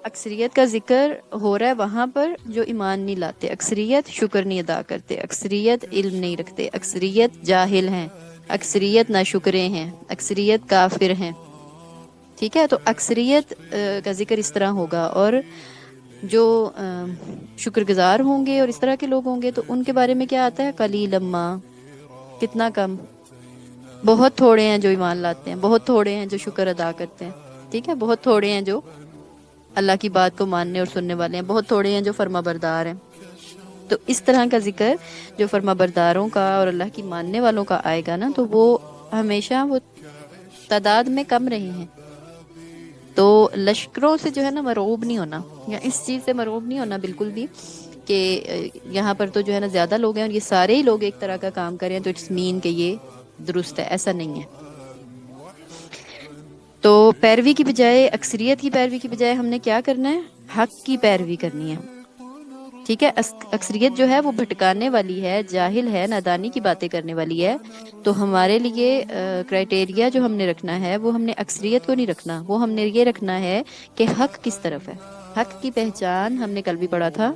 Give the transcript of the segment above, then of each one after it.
اکثریت کا ذکر ہو رہا ہے وہاں پر جو ایمان نہیں لاتے، اکثریت شکر نہیں ادا کرتے، اکثریت علم نہیں رکھتے، اکثریت جاہل ہیں، اکثریت ناشکرے ہیں، اکثریت کافر ہیں. ٹھیک ہے، تو اکثریت کا ذکر اس طرح ہوگا. اور جو شکر گزار ہوں گے اور اس طرح کے لوگ ہوں گے تو ان کے بارے میں کیا آتا ہے؟ قلیل ما، کتنا کم، بہت تھوڑے ہیں جو ایمان لاتے ہیں، بہت تھوڑے ہیں جو شکر ادا کرتے ہیں. ٹھیک ہے، بہت تھوڑے ہیں جو اللہ کی بات کو ماننے اور سننے والے ہیں، بہت تھوڑے ہیں جو فرما بردار ہیں. تو اس طرح کا ذکر جو فرما برداروں کا اور اللہ کی ماننے والوں کا آئے گا نا، تو وہ ہمیشہ وہ تعداد میں کم رہے ہیں. تو لشکروں سے جو ہے نا مرعوب نہیں ہونا، یا اس چیز سے مرعوب نہیں ہونا بالکل بھی کہ یہاں پر تو جو ہے نا زیادہ لوگ ہیں اور یہ سارے ہی لوگ ایک طرح کا کام کریں تو اٹس مین کہ یہ درست ہے. ایسا نہیں ہے. تو پیروی کی بجائے، اکثریت کی پیروی کی بجائے ہم نے کیا کرنا ہے؟ حق کی پیروی کرنی ہے. ٹھیک ہے، اکثریت جو ہے وہ بھٹکانے والی ہے، جاہل ہے، نادانی کی باتیں کرنے والی ہے. تو ہمارے لیے کرائٹیریا جو ہم نے رکھنا ہے وہ ہم نے اکثریت کو نہیں رکھنا، وہ ہم نے یہ رکھنا ہے کہ حق کس طرف ہے. حق کی پہچان ہم نے کل بھی پڑھا تھا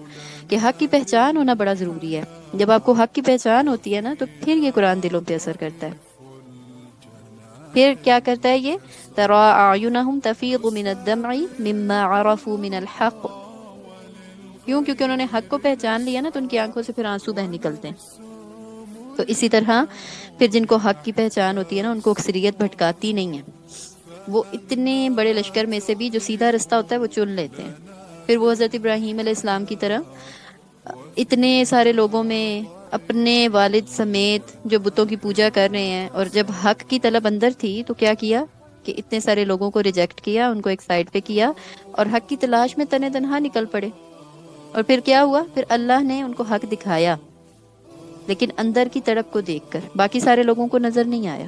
کہ حق کی پہچان ہونا بڑا ضروری ہے. جب آپ کو حق کی پہچان ہوتی ہے نا تو پھر یہ قرآن دلوں پہ اثر کرتا ہے. پھر کیا کرتا ہے یہ؟ ترى اعینہم تفیض من الدمع مما عرفوا من الحق. کیوں؟ کیونکہ انہوں نے حق کو پہچان لیا نا تو ان کی آنکھوں سے پھر آنسو بہ نکلتے ہیں. تو اسی طرح پھر جن کو حق کی پہچان ہوتی ہے نا ان کو اکثریت بھٹکاتی نہیں ہے. وہ اتنے بڑے لشکر میں سے بھی جو سیدھا رستہ ہوتا ہے وہ چن لیتے ہیں. پھر وہ حضرت ابراہیم علیہ السلام کی طرح اتنے سارے لوگوں میں اپنے والد سمیت جو بتوں کی پوجا کر رہے ہیں، اور جب حق کی طلب اندر تھی تو کیا کیا کہ اتنے سارے لوگوں کو ریجیکٹ کیا، ان کو ایک سائڈ پہ کیا اور حق کی تلاش میں تنے تنہا نکل پڑے. اور پھر کیا ہوا؟ پھر اللہ نے ان کو حق دکھایا، لیکن اندر کی تڑپ کو دیکھ کر. باقی سارے لوگوں کو نظر نہیں آیا.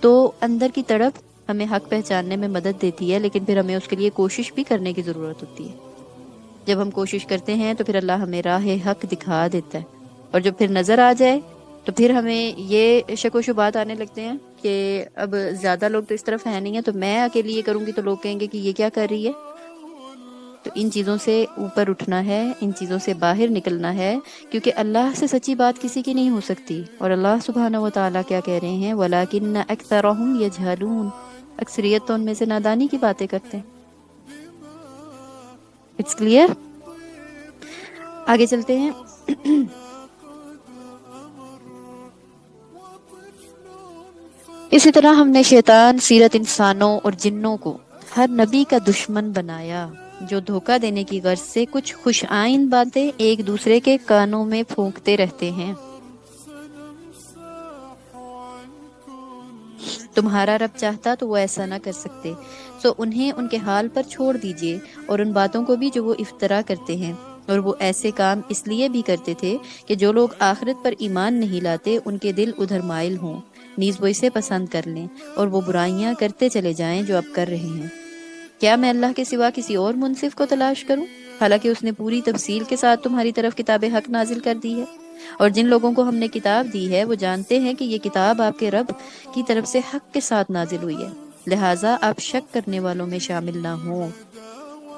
تو اندر کی تڑپ ہمیں حق پہچاننے میں مدد دیتی ہے، لیکن پھر ہمیں اس کے لیے کوشش بھی کرنے کی ضرورت ہوتی ہے. جب ہم کوشش کرتے ہیں تو پھر اللہ ہمیں راہ حق دکھا دیتا ہے. اور جب پھر نظر آ جائے تو پھر ہمیں یہ شک و شبہات آنے لگتے ہیں کہ اب زیادہ لوگ تو اس طرف ہے نہیں ہیں، تو میں اکیلی یہ کروں گی تو لوگ کہیں گے کہ یہ کیا کر رہی ہے. تو ان چیزوں سے اوپر اٹھنا ہے، ان چیزوں سے باہر نکلنا ہے، کیونکہ اللہ سے سچی بات کسی کی نہیں ہو سکتی. اور اللہ سبحانہ و تعالیٰ کیا کہہ رہے ہیں؟ وَلَكِنَّ أَكْثَرَهُمْ يَجْهَلُونَ. اکثریت تو ان میں سے نادانی کی باتیں کرتے ہیں. It's clear. آگے چلتے ہیں. اسی طرح ہم نے شیطان سیرت انسانوں اور جنوں کو ہر نبی کا دشمن بنایا، جو دھوکہ دینے کی غرض سے کچھ خوش آئند باتیں ایک دوسرے کے کانوں میں پھونکتے رہتے ہیں. تمہارا رب چاہتا تو وہ ایسا نہ کر سکتے، سو انہیں ان کے حال پر چھوڑ دیجئے، اور ان باتوں کو بھی جو وہ افترا کرتے ہیں. اور وہ ایسے کام اس لیے بھی کرتے تھے کہ جو لوگ آخرت پر ایمان نہیں لاتے ان کے دل ادھر مائل ہوں، نیز وہ اسے پسند کر لیں اور وہ برائیاں کرتے چلے جائیں جو اب کر رہے ہیں. کیا میں اللہ کے سوا کسی اور منصف کو تلاش کروں، حالانکہ اس نے پوری تفصیل کے ساتھ تمہاری طرف کتاب حق نازل کر دی ہے. اور جن لوگوں کو ہم نے کتاب دی ہے وہ جانتے ہیں کہ یہ کتاب آپ کے رب کی طرف سے حق کے ساتھ نازل ہوئی ہے، لہٰذا آپ شک کرنے والوں میں شامل نہ ہوں.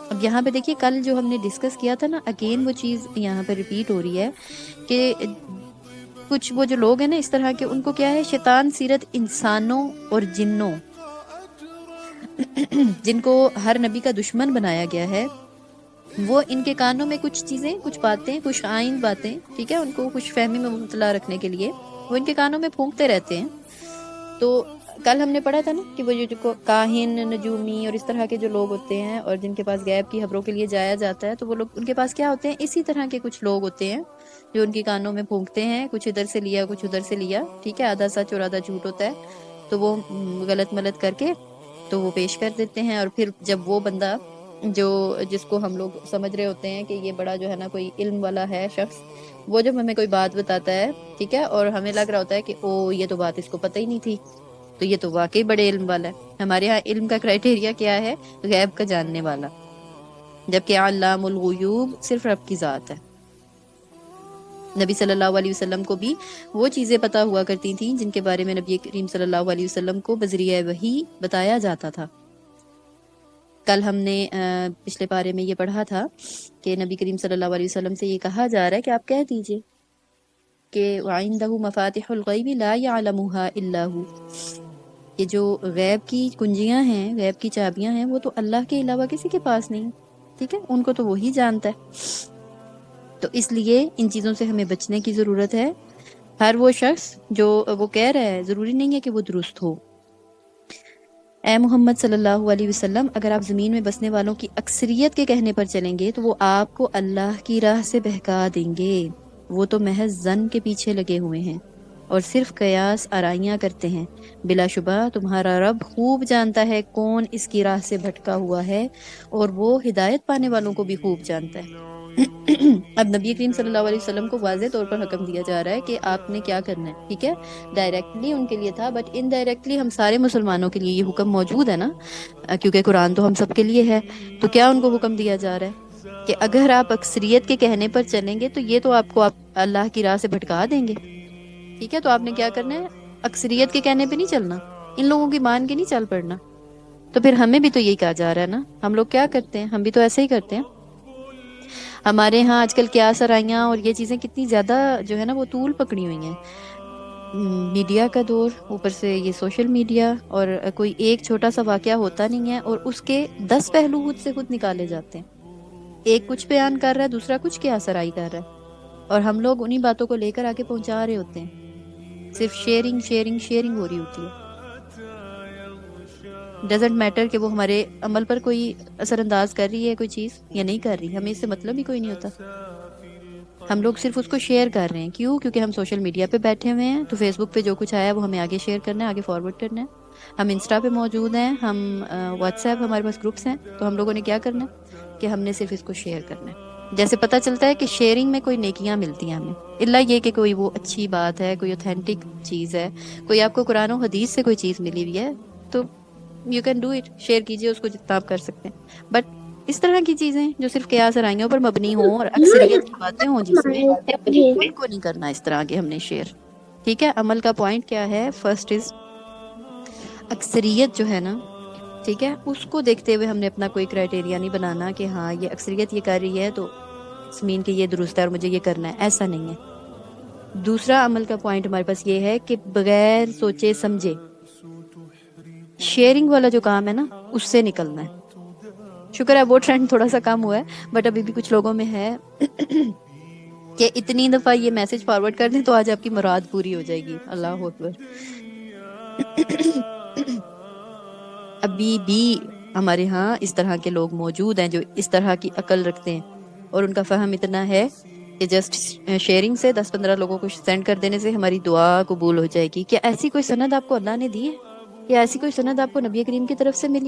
اب یہاں پہ دیکھیے کل جو ہم نے ڈسکس کیا تھا نا، اگین وہ چیز یہاں پہ ریپیٹ ہو رہی ہے کہ کچھ وہ جو لوگ ہیں نا اس طرح کے، ان کو کیا ہے؟ شیطان سیرت انسانوں اور جنوں، جن کو ہر نبی کا دشمن بنایا گیا ہے، وہ ان کے کانوں میں کچھ چیزیں، کچھ باتیں، کچھ آئین باتیں، ٹھیک ہے، ان کو خوش فہمی میں مبتلا رکھنے کے لیے وہ ان کے کانوں میں پھونکتے رہتے ہیں. تو کل ہم نے پڑھا تھا نا کہ وہ جو کاہن، نجومی اور اس طرح کے جو لوگ ہوتے ہیں اور جن کے پاس غیب کی خبروں کے لیے جایا جاتا ہے، تو وہ لوگ ان کے پاس کیا ہوتے ہیں؟ اسی طرح کے کچھ لوگ ہوتے ہیں جو ان کے کانوں میں پھونکتے ہیں، کچھ ادھر سے لیا کچھ ادھر سے لیا، ٹھیک ہے، آدھا سچ اور آدھا جھوٹ ہوتا ہے. تو وہ غلط ملت کر کے تو وہ پیش کر دیتے ہیں. اور پھر جب وہ بندہ جو جس کو ہم لوگ سمجھ رہے ہوتے ہیں کہ یہ بڑا جو ہے نا کوئی علم والا ہے شخص، وہ جب ہمیں کوئی بات بتاتا ہے، ٹھیک ہے، اور ہمیں لگ رہا ہوتا ہے کہ او یہ تو بات اس کو پتہ ہی نہیں تھی، تو یہ تو واقعی بڑے علم والا ہے. ہمارے ہاں علم کا کرائٹیریا کیا ہے؟ غیب کا جاننے والا، جبکہ علام الغیوب صرف رب کی ذات ہے. نبی صلی اللہ علیہ وسلم کو بھی وہ چیزیں پتہ ہوا کرتی تھیں جن کے بارے میں نبی کریم صلی اللہ علیہ وسلم کو بذریعہ وحی بتایا جاتا تھا. کل ہم نے پچھلے پارے میں یہ پڑھا تھا کہ نبی کریم صلی اللہ علیہ وسلم سے یہ کہا جا رہا ہے کہ آپ کہہ دیجئے کہ وَعِندَهُ مَفَاتِحُ الْغَيْبِ لَا يَعْلَمُهَا إِلَّا هُوَ، یہ جو غیب کی کنجیاں ہیں، غیب کی چابیاں ہیں، وہ تو اللہ کے علاوہ کسی کے پاس نہیں، ٹھیک ہے، ان کو تو وہی جانتا ہے۔ تو اس لیے ان چیزوں سے ہمیں بچنے کی ضرورت ہے۔ ہر وہ شخص جو وہ کہہ رہا ہے ضروری نہیں ہے کہ وہ درست ہو۔ اے محمد صلی اللہ علیہ وسلم، اگر آپ زمین میں بسنے والوں کی اکثریت کے کہنے پر چلیں گے تو وہ آپ کو اللہ کی راہ سے بہکا دیں گے۔ وہ تو محض ظن کے پیچھے لگے ہوئے ہیں اور صرف قیاس آرائیاں کرتے ہیں۔ بلا شبہ تمہارا رب خوب جانتا ہے کون اس کی راہ سے بھٹکا ہوا ہے، اور وہ ہدایت پانے والوں کو بھی خوب جانتا ہے۔ اب نبی کریم صلی اللہ علیہ وسلم کو واضح طور پر حکم دیا جا رہا ہے کہ آپ نے کیا کرنا ہے، ٹھیک ہے۔ ڈائریکٹلی ان کے لیے تھا، بٹ انڈائریکٹلی ہم سارے مسلمانوں کے لیے یہ حکم موجود ہے نا، کیونکہ قرآن تو ہم سب کے لیے ہے۔ تو کیا ان کو حکم دیا جا رہا ہے کہ اگر آپ اکثریت کے کہنے پر چلیں گے تو یہ تو آپ کو اللہ کی راہ سے بھٹکا دیں گے، ٹھیک ہے۔ تو آپ نے کیا کرنا ہے، اکثریت کے کہنے پہ نہیں چلنا، ان لوگوں کی مان کے نہیں چل پڑنا۔ تو پھر ہمیں بھی تو یہی کہا جا رہا ہے نا، ہم لوگ کیا کرتے ہیں، ہم بھی تو ایسے ہی کرتے ہیں۔ ہمارے ہاں آج کل کیا سرائیاں اور یہ چیزیں کتنی زیادہ جو ہے نا وہ طول پکڑی ہوئی ہیں، میڈیا کا دور، اوپر سے یہ سوشل میڈیا، اور کوئی ایک چھوٹا سا واقعہ ہوتا نہیں ہے اور اس کے 10 پہلو خود سے خود نکالے جاتے ہیں۔ ایک کچھ بیان کر رہا ہے، دوسرا کچھ کیا سرائی کر رہا ہے، اور ہم لوگ انہی باتوں کو لے کر آگے پہنچا رہے ہوتے ہیں۔ صرف شیئرنگ شیئرنگ شیئرنگ ہو رہی ہوتی ہے۔ ڈزنٹ میٹر کہ وہ ہمارے عمل پر کوئی اثر انداز کر رہی ہے کوئی چیز یا نہیں کر رہی، ہمیں اس سے مطلب ہی کوئی نہیں ہوتا۔ ہم لوگ صرف اس کو شیئر کر رہے ہیں، کیوں؟ کیونکہ ہم سوشل میڈیا پہ بیٹھے ہوئے ہیں، تو فیس بک پہ جو کچھ آیا ہے وہ ہمیں آگے شیئر کرنا ہے، آگے فارورڈ کرنا ہے۔ ہم انسٹا پہ موجود ہیں، ہم واٹس ایپ، ہمارے پاس گروپس ہیں، تو ہم لوگوں نے کیا کرنا ہے کہ ہم نے صرف اس کو شیئر کرنا ہے۔ جیسے پتہ چلتا ہے کہ شیئرنگ میں کوئی نیکیاں ملتی ہیں ہمیں، اللہ یہ کہ کوئی وہ اچھی بات ہے، کوئی اوتھینٹک چیز ہے، کوئی آپ کو قرآن و حدیث سے کوئی چیز ملی ہوئی ہے، تو you can do it, share کیجئے اس کو جتنا آپ کر سکتے ہیں۔ بٹ اس طرح کی چیزیں جو صرف قیاس آرائیوں پر مبنی ہوں اور اکثریت کی باتیں ہوں جس میں، ان کو نہیں کرنا اس طرح کے ہم نے شیئر، ٹھیک ہے۔ عمل کا پوائنٹ کیا ہے؟ فرسٹ از اکثریت جو ہے نا، ٹھیک ہے، اس کو دیکھتے ہوئے ہم نے اپنا کوئی کرائٹیریا نہیں بنانا کہ ہاں یہ اکثریت یہ کر رہی ہے تو زمین کے یہ درست ہے اور مجھے یہ کرنا ہے، ایسا نہیں ہے۔ دوسرا عمل کا پوائنٹ ہمارے پاس یہ ہے کہ بغیر سوچے سمجھے شیئرنگ والا جو کام ہے نا اس سے نکلنا ہے۔ شکر ہے وہ ٹرینڈ تھوڑا سا کم ہوا ہے، بٹ ابھی بھی کچھ لوگوں میں ہے کہ اتنی دفعہ یہ میسج فارورڈ کر دیں تو آج آپ کی مراد پوری ہو جائے گی۔ اللہ اکبر۔ ابھی بھی ہمارے ہاں اس طرح کے لوگ موجود ہیں جو اس طرح کی عقل رکھتے ہیں، اور ان کا فہم اتنا ہے کہ جسٹ شیئرنگ سے 10-15 لوگوں کو سینڈ کر دینے سے ہماری دعا قبول ہو جائے گی۔ کیا ایسی کوئی سند آپ کو اللہ نے دی ہے؟ یا ایسی کوئی سند آپ کو نبی کریم کی طرف سے ملی؟